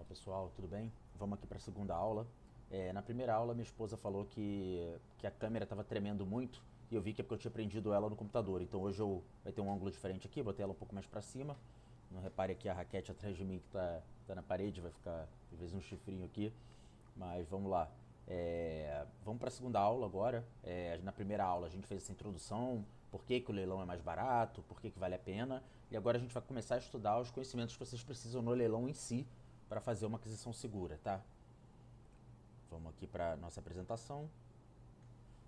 Fala pessoal, tudo bem? Vamos aqui para a segunda aula. Na primeira aula, minha esposa falou que a câmera estava tremendo muito e eu vi que é porque eu tinha prendido ela no computador. Então hoje vai ter um ângulo diferente aqui, botei ela um pouco mais para cima. Não repare aqui a raquete atrás de mim que tá na parede, vai ficar às vezes um chifrinho aqui. Mas vamos lá. Vamos para a segunda aula agora. Na primeira aula a gente fez essa introdução, por que o leilão é mais barato, por que vale a pena. E agora a gente vai começar a estudar os conhecimentos que vocês precisam no leilão em si para fazer uma aquisição segura, tá? Vamos aqui para nossa apresentação.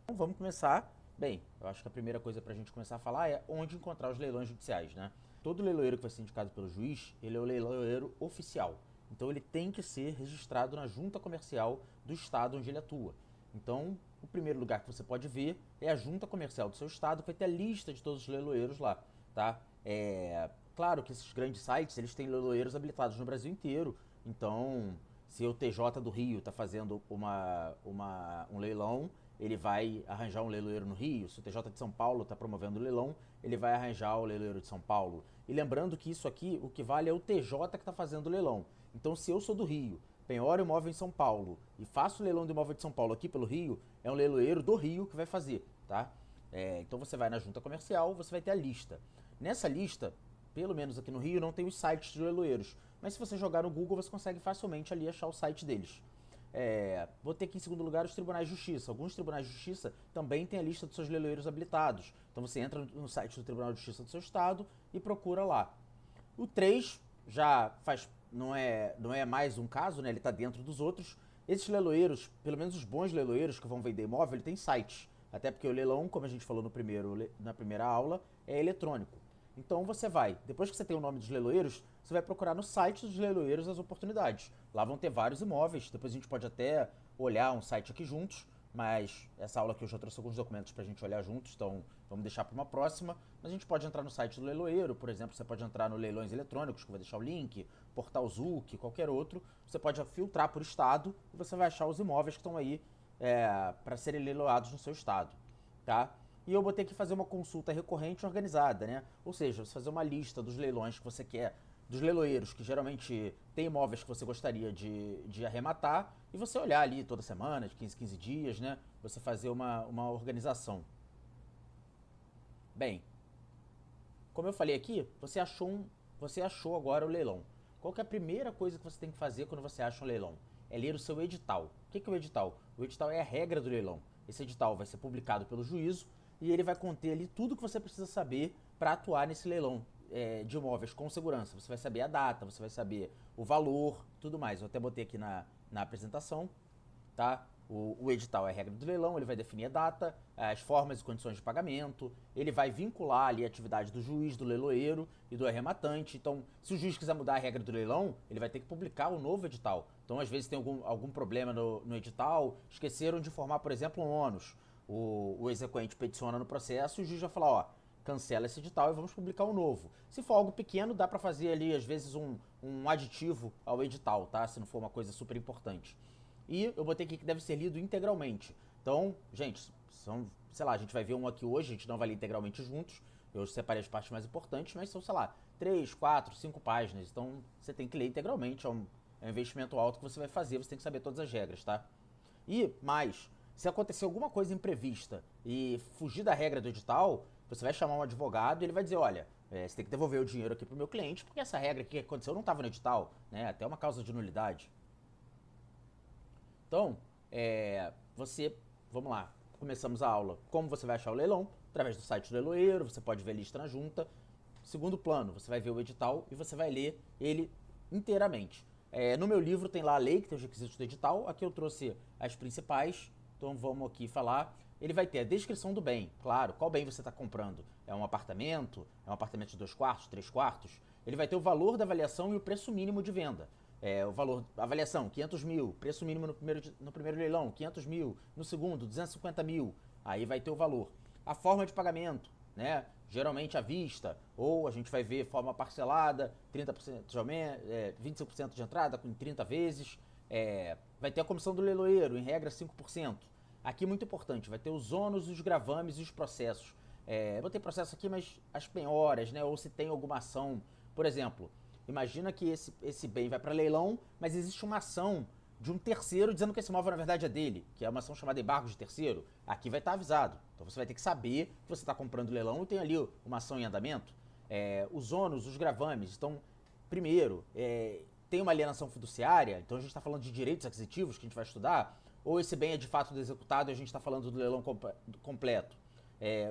Então vamos começar. Bem, eu acho que a primeira coisa para a gente começar a falar é onde encontrar os leilões judiciais, né? Todo leiloeiro que vai ser indicado pelo juiz, ele é o leiloeiro oficial. Então ele tem que ser registrado na junta comercial do estado onde ele atua. Então, o primeiro lugar que você pode ver é a junta comercial do seu estado, que vai ter a lista de todos os leiloeiros lá, tá? Claro que esses grandes sites, eles têm leiloeiros habilitados no Brasil inteiro. Então, se o TJ do Rio está fazendo um leilão, ele vai arranjar um leiloeiro no Rio. Se o TJ de São Paulo está promovendo o leilão, ele vai arranjar o leiloeiro de São Paulo. E lembrando que isso aqui, o que vale é o TJ que está fazendo o leilão. Então, se eu sou do Rio, penhoro imóvel em São Paulo e faço o leilão do imóvel de São Paulo aqui pelo Rio, é um leiloeiro do Rio que vai fazer, tá? Então você vai na junta comercial, você vai ter a lista. Nessa lista, pelo menos aqui no Rio, não tem os sites de leiloeiros. Mas se você jogar no Google, você consegue facilmente ali achar o site deles. Vou ter aqui em segundo lugar os tribunais de justiça. Alguns tribunais de justiça também têm a lista dos seus leiloeiros habilitados. Então você entra no site do Tribunal de Justiça do seu estado e procura lá. O 3 já faz. Não é mais um caso, né? Ele está dentro dos outros. Esses leiloeiros, pelo menos os bons leiloeiros que vão vender imóvel, ele tem sites. Até porque o leilão, como a gente falou na primeira aula, é eletrônico. Então você vai, depois que você tem o nome dos leiloeiros, você vai procurar no site dos leiloeiros as oportunidades. Lá vão ter vários imóveis, depois a gente pode até olhar um site aqui juntos, mas essa aula aqui eu já trouxe alguns documentos pra gente olhar juntos, então vamos deixar para uma próxima. Mas a gente pode entrar no site do leiloeiro, por exemplo, você pode entrar no Leilões Eletrônicos, que eu vou deixar o link, Portal Zuc, qualquer outro. Você pode filtrar por estado e você vai achar os imóveis que estão aí para serem leiloados no seu estado, tá? E eu vou ter que fazer uma consulta recorrente organizada, né? Ou seja, você fazer uma lista dos leilões que você quer, dos leiloeiros que geralmente tem imóveis que você gostaria de arrematar, e você olhar ali toda semana, de 15 em 15 dias, né? Você fazer uma organização. Bem, como eu falei aqui, você achou agora o leilão. Qual que é a primeira coisa que você tem que fazer quando você acha um leilão? É ler o seu edital. O que é o edital? O edital é a regra do leilão. Esse edital vai ser publicado pelo juízo e ele vai conter ali tudo que você precisa saber para atuar nesse leilão de imóveis com segurança. Você vai saber a data, você vai saber o valor, tudo mais. Eu até botei aqui na apresentação, tá? O edital é a regra do leilão, ele vai definir a data, as formas e condições de pagamento, ele vai vincular ali a atividade do juiz, do leiloeiro e do arrematante. Então, se o juiz quiser mudar a regra do leilão, ele vai ter que publicar o novo edital. Então, às vezes tem algum problema no edital, esqueceram de informar, por exemplo, um ônus. O exequente peticiona no processo e o juiz vai falar, ó, cancela esse edital e vamos publicar um novo. Se for algo pequeno, dá para fazer ali, às vezes, um aditivo ao edital, tá? Se não for uma coisa super importante. E eu botei aqui que deve ser lido integralmente. Então, gente, sei lá, a gente vai ver um aqui hoje, a gente não vai ler integralmente juntos. Eu separei as partes mais importantes, mas são, sei lá, 3, 4, 5 páginas. Então, você tem que ler integralmente. É um investimento alto que você vai fazer, você tem que saber todas as regras, tá? E mais, se acontecer alguma coisa imprevista e fugir da regra do edital, você vai chamar um advogado e ele vai dizer, olha, você tem que devolver o dinheiro aqui pro meu cliente, porque essa regra que aconteceu não estava no edital, né? Até uma causa de nulidade. Então, vamos lá, começamos a aula. Como você vai achar o leilão? Através do site do leiloeiro, você pode ver a lista na junta. Segundo plano, você vai ver o edital e você vai ler ele inteiramente. No meu livro tem lá a lei, que tem os requisitos do edital. Aqui eu trouxe as principais, então vamos aqui falar. Ele vai ter a descrição do bem, claro, qual bem você está comprando. É um apartamento? É um apartamento de 2 quartos, 3 quartos? Ele vai ter o valor da avaliação e o preço mínimo de venda. O valor, avaliação, 500 mil, preço mínimo no primeiro leilão, 500 mil, no segundo, 250 mil, aí vai ter o valor. A forma de pagamento, né? Geralmente à vista, ou a gente vai ver forma parcelada, 30% de aumento, 25% de entrada com 30 vezes. Vai ter a comissão do leiloeiro, em regra 5%. Aqui muito importante, vai ter os ônus, os gravames e os processos. Eu botei processo aqui, mas as penhoras, né? Ou se tem alguma ação, por exemplo, Imagina que esse bem vai para leilão, mas existe uma ação de um terceiro dizendo que esse imóvel na verdade é dele, que é uma ação chamada embargo de terceiro. Aqui vai estar avisado. Então você vai ter que saber que você está comprando leilão e tem ali uma ação em andamento. Os ônus, os gravames. Então, primeiro, tem uma alienação fiduciária, então a gente está falando de direitos aquisitivos que a gente vai estudar, ou esse bem é de fato executado e a gente está falando do leilão completo.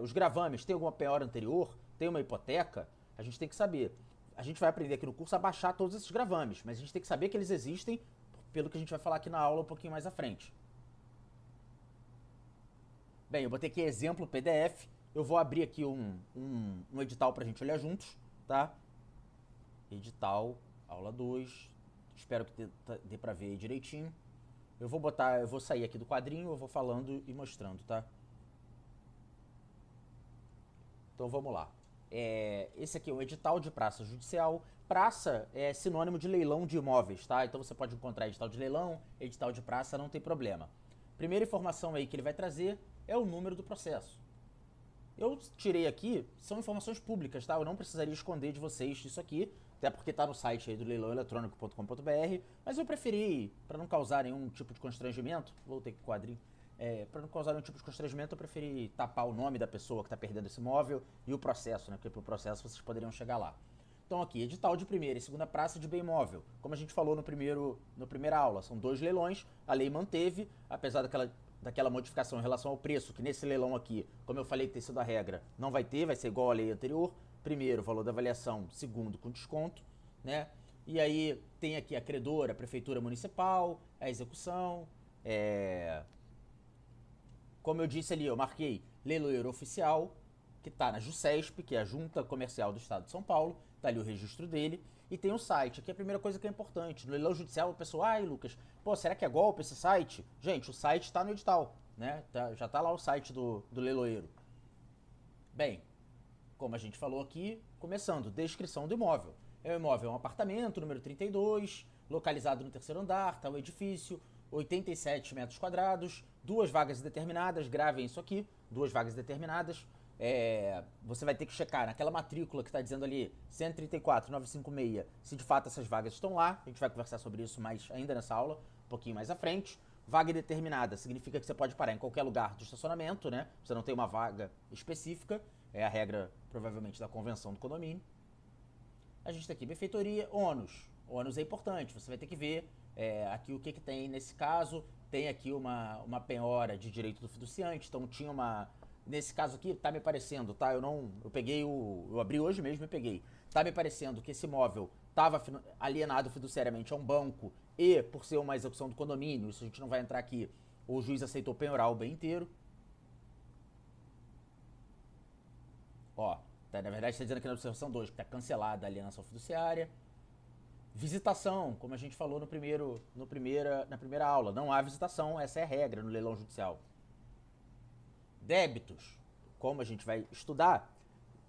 Os gravames, tem alguma penhora anterior, tem uma hipoteca, a gente tem que saber. A gente vai aprender aqui no curso a baixar todos esses gravames, mas a gente tem que saber que eles existem, pelo que a gente vai falar aqui na aula um pouquinho mais à frente. Bem, eu botei aqui exemplo PDF, eu vou abrir aqui um edital pra gente olhar juntos, tá? Edital, aula 2, espero que dê pra ver aí direitinho. Eu vou sair aqui do quadrinho, eu vou falando e mostrando, tá? Então vamos lá. Esse aqui é um edital de praça judicial. Praça é sinônimo de leilão de imóveis, tá? Então você pode encontrar edital de leilão, edital de praça, não tem problema. Primeira informação aí que ele vai trazer é o número do processo. Eu tirei aqui, são informações públicas, tá? Eu não precisaria esconder de vocês isso aqui, até porque tá no site aí do leilãoeletrônico.com.br, mas eu preferi, para não causar nenhum tipo de constrangimento, voltei com o quadrinho, para não causar nenhum tipo de constrangimento, eu preferi tapar o nome da pessoa que está perdendo esse imóvel e o processo, né? Porque pro processo vocês poderiam chegar lá. Então aqui, edital de primeira e segunda praça de bem imóvel. Como a gente falou na primeira aula, são 2 leilões, a lei manteve, apesar daquela modificação em relação ao preço, que nesse leilão aqui, como eu falei que tem sido a regra, não vai ter, vai ser igual à lei anterior. Primeiro, valor da avaliação, segundo, com desconto, né? E aí tem aqui a credora, a prefeitura municipal, a execução, como eu disse ali, eu marquei leiloeiro oficial, que está na JUSESP, que é a Junta Comercial do Estado de São Paulo, tá ali o registro dele, e tem o site. Aqui é a primeira coisa que é importante. No leilão judicial, o pessoal, ai Lucas, pô, será que é golpe esse site? Gente, o site está no edital, né? Já tá lá o site do leiloeiro. Bem, como a gente falou aqui, começando, descrição do imóvel. O imóvel é um apartamento, número 32, localizado no terceiro andar, tá o edifício, 87 metros quadrados, 2 vagas determinadas, gravem isso aqui, 2 vagas determinadas. Você vai ter que checar naquela matrícula que está dizendo ali 134.956 se de fato essas vagas estão lá. A gente vai conversar sobre isso mais ainda nessa aula, um pouquinho mais à frente. Vaga determinada significa que você pode parar em qualquer lugar de estacionamento, né? Você não tem uma vaga específica, é a regra provavelmente da convenção do condomínio. A gente tem aqui benfeitoria, ônus. Ônus é importante, você vai ter que ver aqui o que tem nesse caso. Tem aqui uma penhora de direito do fiduciante, então tinha uma... Nesse caso aqui, tá me parecendo, tá? Eu abri hoje mesmo e peguei. Tá me parecendo que esse imóvel estava alienado fiduciariamente a um banco e, por ser uma execução do condomínio, isso a gente não vai entrar aqui, o juiz aceitou penhorar o bem inteiro. Ó, na verdade está dizendo aqui na observação 2 que está cancelada a alienação fiduciária. Visitação, como a gente falou na primeira aula, não há visitação, essa é a regra no leilão judicial. Débitos, como a gente vai estudar,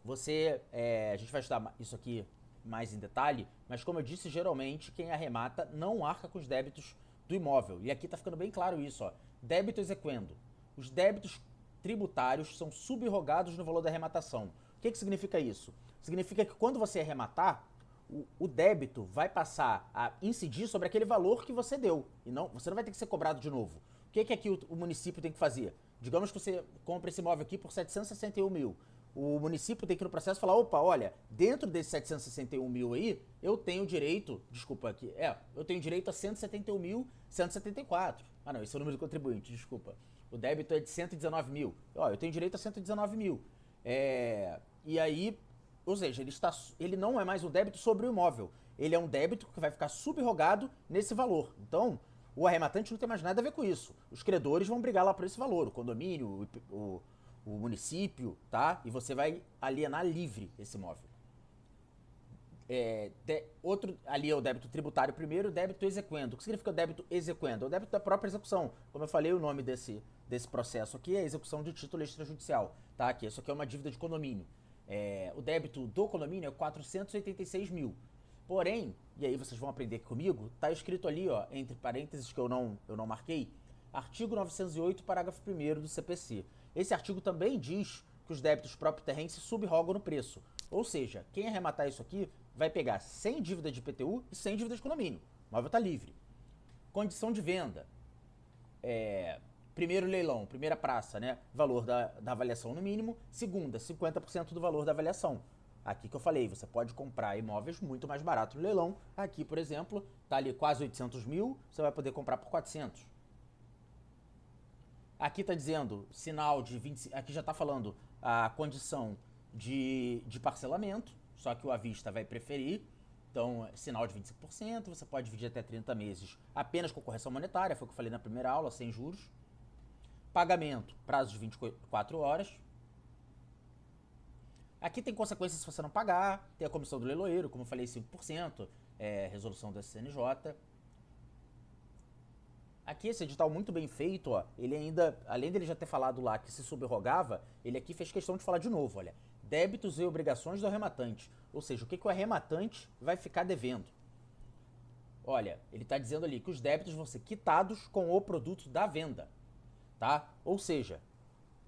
a gente vai estudar isso aqui mais em detalhe, mas como eu disse, geralmente quem arremata não arca com os débitos do imóvel. E aqui está ficando bem claro isso, ó. Débito exequendo. Os débitos tributários são subrogados no valor da arrematação. O que significa isso? Significa que quando você arrematar, o débito vai passar a incidir sobre aquele valor que você deu. E você não vai ter que ser cobrado de novo. O que aqui o município tem que fazer? Digamos que você compra esse imóvel aqui por 761 mil. O município tem que ir no processo falar, opa, olha, dentro desses 761 mil aí, eu tenho direito, eu tenho direito a 171.174. Ah não, esse é o número do contribuinte, desculpa. O débito é de 119 mil. Ó, eu tenho direito a 119 mil. E aí, ou seja, ele não é mais um débito sobre o imóvel. Ele é um débito que vai ficar subrogado nesse valor. Então, o arrematante não tem mais nada a ver com isso. Os credores vão brigar lá por esse valor, o condomínio, o município, tá? E você vai alienar livre esse imóvel. Ali é o débito tributário primeiro, o débito exequendo. O que significa o débito exequendo? É o débito da própria execução. Como eu falei, o nome desse processo aqui é execução de título extrajudicial, tá? Aqui, isso aqui é uma dívida de condomínio. O débito do condomínio é 486 mil. Porém, e aí vocês vão aprender aqui comigo, tá escrito ali, ó, entre parênteses que eu não marquei, artigo 908, parágrafo 1º do CPC. Esse artigo também diz que os débitos próprio terreno se subrogam no preço. Ou seja, quem arrematar isso aqui vai pegar sem dívida de IPTU e sem dívida de condomínio. O imóvel está livre. Condição de venda. Primeiro leilão, primeira praça, né? Valor da avaliação no mínimo. Segunda, 50% do valor da avaliação. Aqui que eu falei, você pode comprar imóveis muito mais baratos no leilão. Aqui, por exemplo, tá ali quase 800 mil, você vai poder comprar por 400. Aqui está dizendo sinal de 20, aqui já está falando a condição de parcelamento, só que o à vista vai preferir. Então, sinal de 25%, você pode dividir até 30 meses apenas com correção monetária, foi o que eu falei na primeira aula, sem juros. Pagamento, prazo de 24 horas. Aqui tem consequências se você não pagar, tem a comissão do leiloeiro, como eu falei, 5%, resolução do SCNJ. Aqui esse edital muito bem feito, ó, ele ainda, além dele já ter falado lá que se subrogava, ele aqui fez questão de falar de novo, olha, débitos e obrigações do arrematante, ou seja, o que o arrematante vai ficar devendo. Olha, ele está dizendo ali que os débitos vão ser quitados com o produto da venda, tá? Ou seja,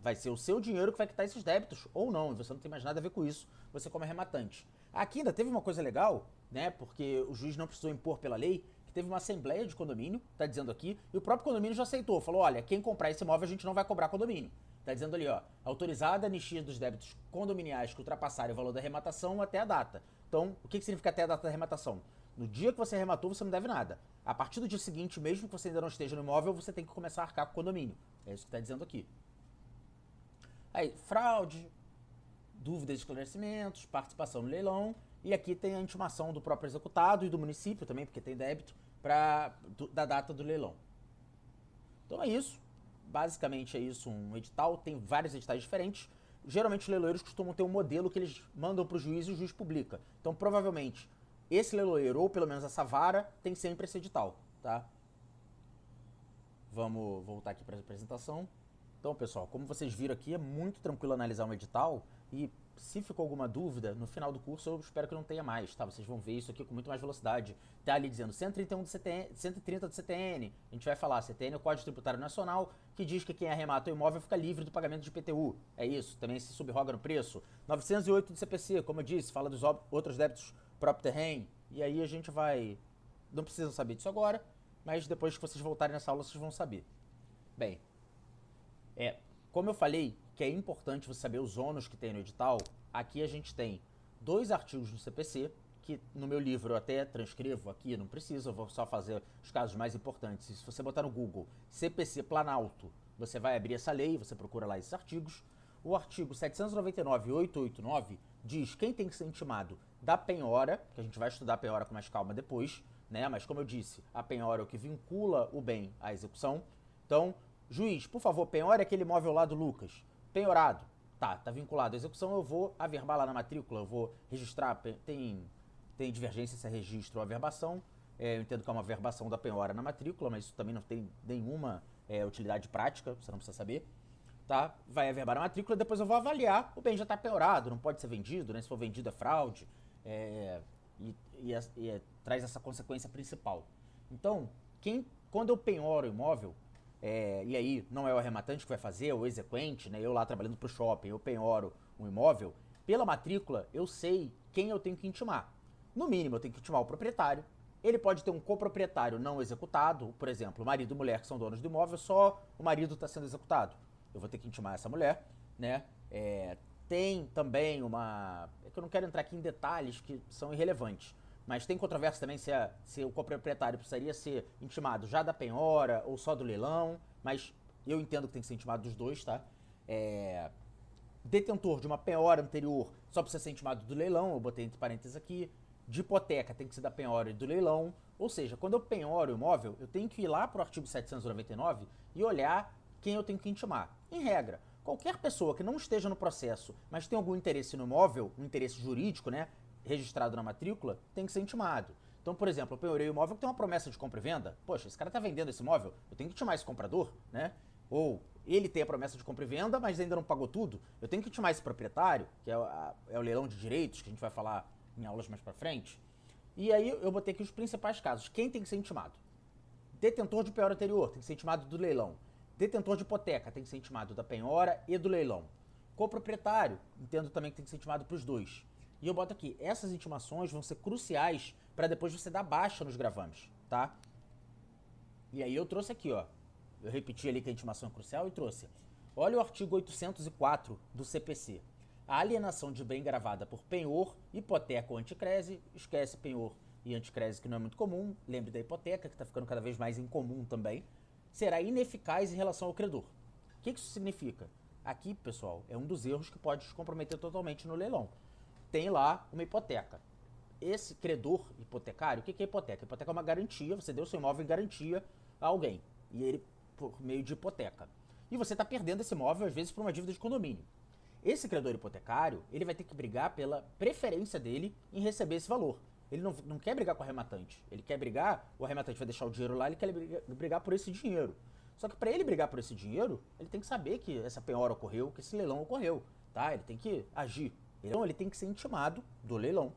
vai ser o seu dinheiro que vai quitar esses débitos ou não, e você não tem mais nada a ver com isso, você como arrematante. Aqui ainda teve uma coisa legal, né, porque o juiz não precisou impor pela lei, que teve uma assembleia de condomínio, tá dizendo aqui, e o próprio condomínio já aceitou, falou, olha, quem comprar esse imóvel a gente não vai cobrar condomínio. Tá dizendo ali, ó, autorizada a anistia dos débitos condominiais que ultrapassarem o valor da arrematação até a data. Então, o que significa até a data da arrematação? No dia que você arrematou, você não deve nada. A partir do dia seguinte, mesmo que você ainda não esteja no imóvel, você tem que começar a arcar com o condomínio. É isso que tá dizendo aqui. Aí, fraude, dúvidas e esclarecimentos, participação no leilão, e aqui tem a intimação do próprio executado e do município também, porque tem débito, da data do leilão. Então é isso, basicamente é isso, um edital, tem vários editais diferentes. Geralmente os leiloeiros costumam ter um modelo que eles mandam para o juiz e o juiz publica. Então provavelmente esse leiloeiro, ou pelo menos essa vara, tem sempre esse edital, tá? Vamos voltar aqui para a apresentação. Então, pessoal, como vocês viram aqui, é muito tranquilo analisar um edital e se ficou alguma dúvida, no final do curso eu espero que não tenha mais, tá? Vocês vão ver isso aqui com muito mais velocidade. Tá ali dizendo 131 do CTN, 130 do CTN, a gente vai falar, CTN é o Código Tributário Nacional, que diz que quem arremata o imóvel fica livre do pagamento de IPTU. É isso, também se subroga no preço. 908 do CPC, como eu disse, fala dos outros débitos próprio terreno. E aí a gente vai... Não precisam saber disso agora, mas depois que vocês voltarem nessa aula, vocês vão saber. Bem... como eu falei que é importante você saber os ônus que tem no edital, aqui a gente tem 2 artigos no CPC, que no meu livro eu até transcrevo aqui, não precisa, eu vou só fazer os casos mais importantes. E se você botar no Google CPC Planalto, você vai abrir essa lei, você procura lá esses artigos. O artigo 799 e 889 diz quem tem que ser intimado da penhora, que a gente vai estudar a penhora com mais calma depois, né? Mas como eu disse, a penhora é o que vincula o bem à execução. Então, juiz, por favor, penhore aquele imóvel lá do Lucas. Penhorado. Tá vinculado à execução, eu vou averbar lá na matrícula, eu vou registrar, tem divergência se é registro ou averbação. Eu entendo que é uma averbação da penhora na matrícula, mas isso também não tem nenhuma utilidade prática, você não precisa saber. Tá? Vai averbar a matrícula, depois eu vou avaliar, o bem já está penhorado, não pode ser vendido, né? Se for vendido é fraude, traz essa consequência principal. Então, quando eu penhoro o imóvel, e aí não é o arrematante que vai fazer, é o exequente, né? Eu lá trabalhando pro shopping, eu penhoro um imóvel, pela matrícula eu sei quem eu tenho que intimar. No mínimo eu tenho que intimar o proprietário, ele pode ter um coproprietário não executado, por exemplo, marido e mulher que são donos do imóvel, só o marido está sendo executado. Eu vou ter que intimar essa mulher, né? Tem também é que eu não quero entrar aqui em detalhes que são irrelevantes, mas tem controvérsia também se o coproprietário precisaria ser intimado já da penhora ou só do leilão, mas eu entendo que tem que ser intimado dos dois, tá? Detentor de uma penhora anterior só precisa ser intimado do leilão, eu botei entre parênteses aqui. De hipoteca tem que ser da penhora e do leilão. Ou seja, quando eu penhoro o imóvel, eu tenho que ir lá pro artigo 799 e olhar quem eu tenho que intimar. Em regra, qualquer pessoa que não esteja no processo, mas tem algum interesse no imóvel, um interesse jurídico, né, registrado na matrícula, tem que ser intimado. Então, por exemplo, eu penhorei o imóvel que tem uma promessa de compra e venda. Poxa, esse cara tá vendendo esse imóvel, eu tenho que intimar esse comprador, né? Ou ele tem a promessa de compra e venda, mas ainda não pagou tudo, eu tenho que intimar esse proprietário, que é o leilão de direitos, que a gente vai falar em aulas mais pra frente. E aí eu botei aqui os principais casos. Quem tem que ser intimado? Detentor de penhora anterior, tem que ser intimado do leilão. Detentor de hipoteca, tem que ser intimado da penhora e do leilão. Coproprietário, entendo também que tem que ser intimado pros dois. E eu boto aqui, essas intimações vão ser cruciais para depois você dar baixa nos gravames, tá? E aí eu trouxe aqui, ó. Eu repeti ali que a intimação é crucial e trouxe. Olha o artigo 804 do CPC. A alienação de bem gravada por penhor, hipoteca ou anticrese, esquece penhor e anticrese que não é muito comum, lembre da hipoteca, que está ficando cada vez mais incomum também, será ineficaz em relação ao credor. O que isso significa? Aqui, pessoal, é um dos erros que pode te comprometer totalmente no leilão. Tem lá uma hipoteca. Esse credor hipotecário, o que é hipoteca? Hipoteca é uma garantia, você deu seu imóvel em garantia a alguém, e ele por meio de hipoteca. E você está perdendo esse imóvel, às vezes, por uma dívida de condomínio. Esse credor hipotecário, ele vai ter que brigar pela preferência dele em receber esse valor. Ele não quer brigar com o arrematante. Ele quer brigar, o arrematante vai deixar o dinheiro lá, ele quer brigar por esse dinheiro. Só que para ele brigar por esse dinheiro, ele tem que saber que essa penhora ocorreu, que esse leilão ocorreu, tá? Ele tem que agir. Então ele tem que ser intimado do leilão,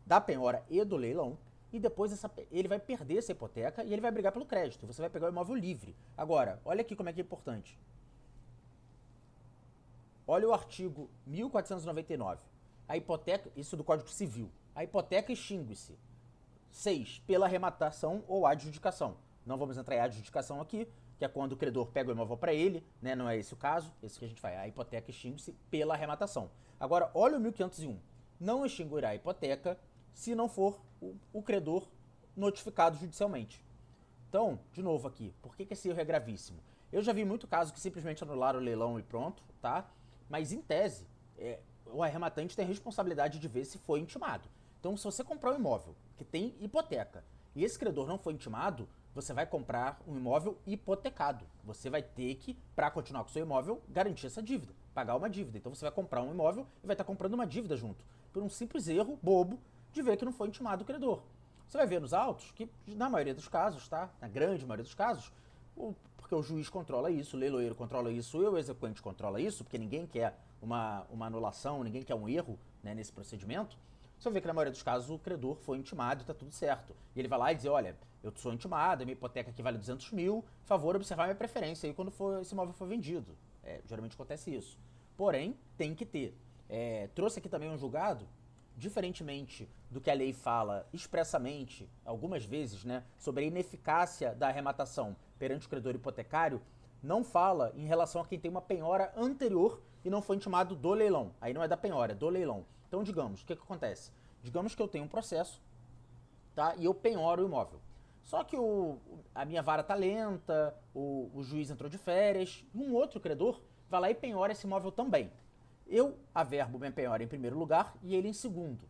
da penhora e do leilão, e depois ele vai perder essa hipoteca e ele vai brigar pelo crédito. Você vai pegar o imóvel livre. Agora, olha aqui como é que é importante. Olha o artigo 1499. A hipoteca, isso do Código Civil. A hipoteca extingue-se. 6. Pela arrematação ou adjudicação. Não vamos entrar em adjudicação aqui, que é quando o credor pega o imóvel para ele, né? Não é esse o caso, esse que a gente faz. A hipoteca extingue-se pela arrematação. Agora, olha o 1501. Não extinguirá a hipoteca se não for o credor notificado judicialmente. Então, de novo aqui, por que esse erro é gravíssimo? Eu já vi muito caso que simplesmente anularam o leilão e pronto, tá? Mas em tese, o arrematante tem a responsabilidade de ver se foi intimado. Então, se você comprar um imóvel que tem hipoteca e esse credor não foi intimado, você vai comprar um imóvel hipotecado. Você vai ter que, para continuar com o seu imóvel, garantir essa dívida, pagar uma dívida. Então você vai comprar um imóvel e vai estar comprando uma dívida junto, por um simples erro bobo de ver que não foi intimado o credor. Você vai ver nos autos que, na maioria dos casos, tá? Na grande maioria dos casos, porque o juiz controla isso, o leiloeiro controla isso, o exequente controla isso, porque ninguém quer uma anulação, ninguém quer um erro, né, nesse procedimento. Você vai ver que na maioria dos casos o credor foi intimado e tá tudo certo. E ele vai lá e diz, olha, eu sou intimado, a minha hipoteca aqui vale 200 mil, favor observar minha preferência aí quando esse imóvel for vendido. Geralmente acontece isso. Porém, tem que ter. Trouxe aqui também um julgado, diferentemente do que a lei fala expressamente, algumas vezes, né, sobre a ineficácia da arrematação perante o credor hipotecário, não fala em relação a quem tem uma penhora anterior e não foi intimado do leilão. Aí não é da penhora, é do leilão. Então, digamos, o que acontece? Digamos que eu tenho um processo, tá? E eu penhoro o imóvel. Só que a minha vara tá lenta, o juiz entrou de férias, e um outro credor vai lá e penhora esse imóvel também. Eu averbo minha penhora em primeiro lugar e ele em segundo.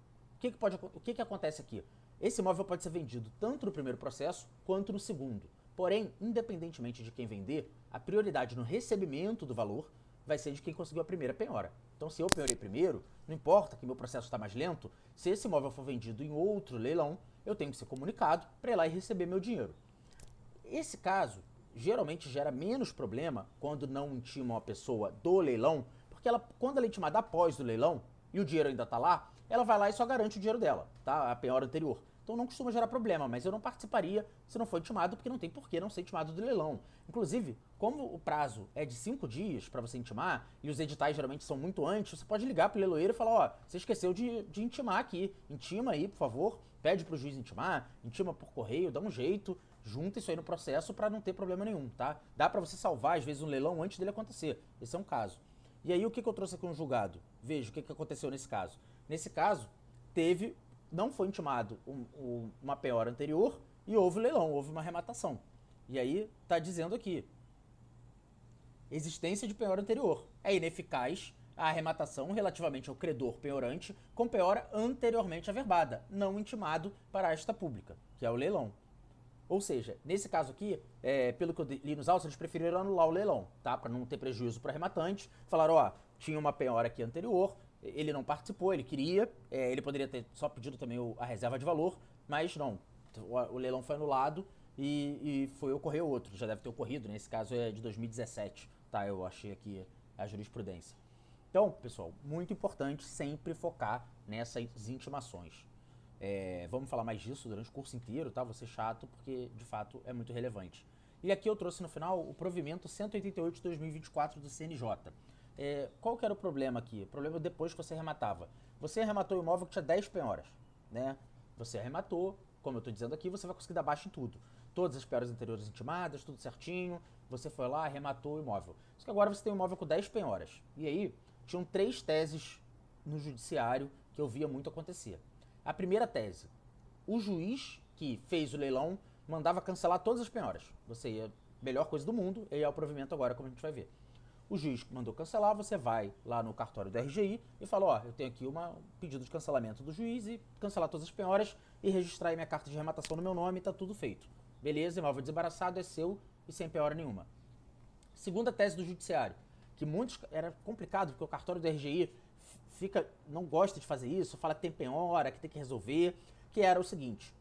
O que acontece aqui? Esse imóvel pode ser vendido tanto no primeiro processo quanto no segundo. Porém, independentemente de quem vender, a prioridade no recebimento do valor vai ser de quem conseguiu a primeira penhora. Então, se eu penhorei primeiro, não importa que meu processo está mais lento, se esse imóvel for vendido em outro leilão, eu tenho que ser comunicado para ir lá e receber meu dinheiro. Esse caso geralmente gera menos problema quando não intimam a pessoa do leilão, porque quando ela é intimada após o leilão e o dinheiro ainda está lá, ela vai lá e só garante o dinheiro dela, tá? A penhora anterior. Então não costuma gerar problema, mas eu não participaria se não for intimado, porque não tem por que não ser intimado do leilão. Inclusive, como o prazo é de 5 dias para você intimar, e os editais geralmente são muito antes, você pode ligar pro leiloeiro e falar, ó, você esqueceu de intimar aqui, intima aí, por favor, pede pro juiz intimar, intima por correio, dá um jeito, junta isso aí no processo para não ter problema nenhum, tá? Dá para você salvar, às vezes, um leilão antes dele acontecer. Esse é um caso. E aí, o que eu trouxe aqui no julgado? Veja o que aconteceu nesse caso. Nesse caso, não foi intimado uma penhora anterior e houve leilão, houve uma arrematação. E aí, tá dizendo aqui, existência de penhora anterior. É ineficaz a arrematação relativamente ao credor penhorante com penhora anteriormente averbada, não intimado para esta pública, que é o leilão. Ou seja, nesse caso aqui, pelo que eu li nos autos, eles preferiram anular o leilão, tá? Para não ter prejuízo para o arrematante. Falaram, ó, tinha uma penhora aqui anterior, ele não participou, ele queria, ele poderia ter só pedido também a reserva de valor, mas não, o leilão foi anulado e foi ocorrer outro, já deve ter ocorrido, nesse caso é de 2017, tá? Eu achei aqui a jurisprudência. Então, pessoal, muito importante sempre focar nessas intimações. Vamos falar mais disso durante o curso inteiro, tá? Vou ser chato porque, de fato, é muito relevante. E aqui eu trouxe no final o provimento 188 de 2024 do CNJ. Qual que era o problema aqui? O problema depois que você arrematava. Você arrematou o imóvel que tinha 10 penhoras, né? Você arrematou, como eu estou dizendo aqui, você vai conseguir dar baixa em tudo. Todas as penhoras anteriores intimadas, tudo certinho. Você foi lá, arrematou o imóvel. Só que agora você tem um imóvel com 10 penhoras. E aí, tinham 3 teses no judiciário que eu via muito acontecer. A primeira tese, o juiz que fez o leilão mandava cancelar todas as penhoras. Você ia, melhor coisa do mundo, e é o provimento agora, como a gente vai ver. O juiz mandou cancelar, você vai lá no cartório do RGI e fala, ó, eu tenho aqui um pedido de cancelamento do juiz e cancelar todas as penhoras e registrar aí minha carta de rematação no meu nome e tá tudo feito. Beleza, imóvel desembaraçado é seu e sem penhora nenhuma. Segunda tese do judiciário, que muitos era complicado porque o cartório do RGI não gosta de fazer isso, fala que tem penhora, que tem que resolver, que era o seguinte,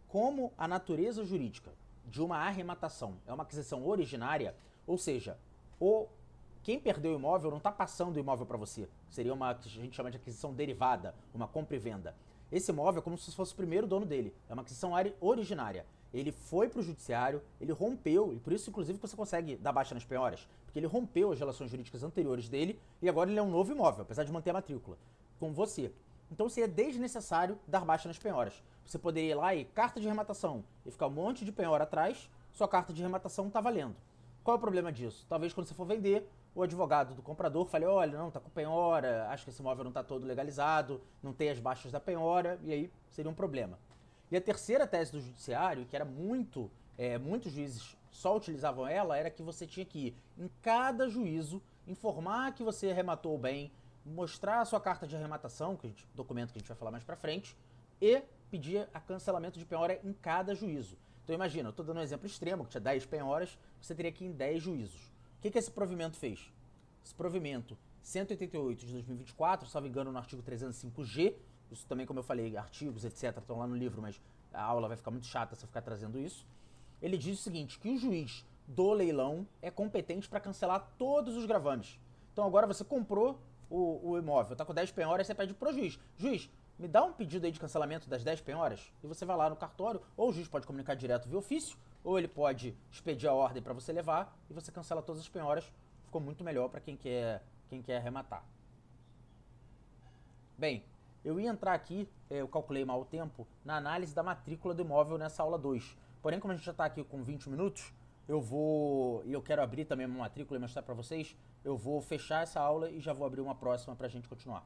como a natureza jurídica de uma arrematação é uma aquisição originária, ou seja, quem perdeu o imóvel não está passando o imóvel para você. Seria uma que a gente chama de aquisição derivada, uma compra e venda. Esse imóvel é como se fosse o primeiro dono dele. É uma aquisição originária. Ele foi para o judiciário, ele rompeu, e por isso, inclusive, que você consegue dar baixa nas penhoras, porque ele rompeu as relações jurídicas anteriores dele e agora ele é um novo imóvel, apesar de manter a matrícula, com você. Então seria desnecessário dar baixa nas penhoras. Você poderia ir lá e carta de rematação e ficar um monte de penhora atrás, sua carta de rematação está valendo. Qual é o problema disso? Talvez quando você for vender, o advogado do comprador fale, olha, não, tá com penhora, acho que esse imóvel não tá todo legalizado, não tem as baixas da penhora, e aí seria um problema. E a terceira tese do judiciário, que era muitos juízes só utilizavam ela, era que você tinha que ir em cada juízo, informar que você arrematou o bem, mostrar a sua carta de arrematação, documento que a gente vai falar mais pra frente, e pedir a cancelamento de penhora em cada juízo. Então imagina, eu estou dando um exemplo extremo, que tinha 10 penhoras, você teria que ir em 10 juízos. O que esse provimento fez? Esse provimento 188 de 2024, salvo engano no artigo 305G, isso também, como eu falei, artigos, etc, estão lá no livro, mas a aula vai ficar muito chata se eu ficar trazendo isso. Ele diz o seguinte, que o juiz do leilão é competente para cancelar todos os gravames. Então agora você comprou o imóvel, tá com 10 penhoras, você pede pro juiz. Juiz, me dá um pedido aí de cancelamento das 10 penhoras, e você vai lá no cartório, ou o juiz pode comunicar direto via ofício, ou ele pode expedir a ordem para você levar, e você cancela todas as penhoras. Ficou muito melhor para quem quer arrematar. Bem, eu ia entrar aqui, eu calculei mal o tempo, na análise da matrícula do imóvel nessa aula 2. Porém, como a gente já está aqui com 20 minutos, eu quero abrir também uma matrícula e mostrar para vocês, eu vou fechar essa aula e já vou abrir uma próxima para a gente continuar.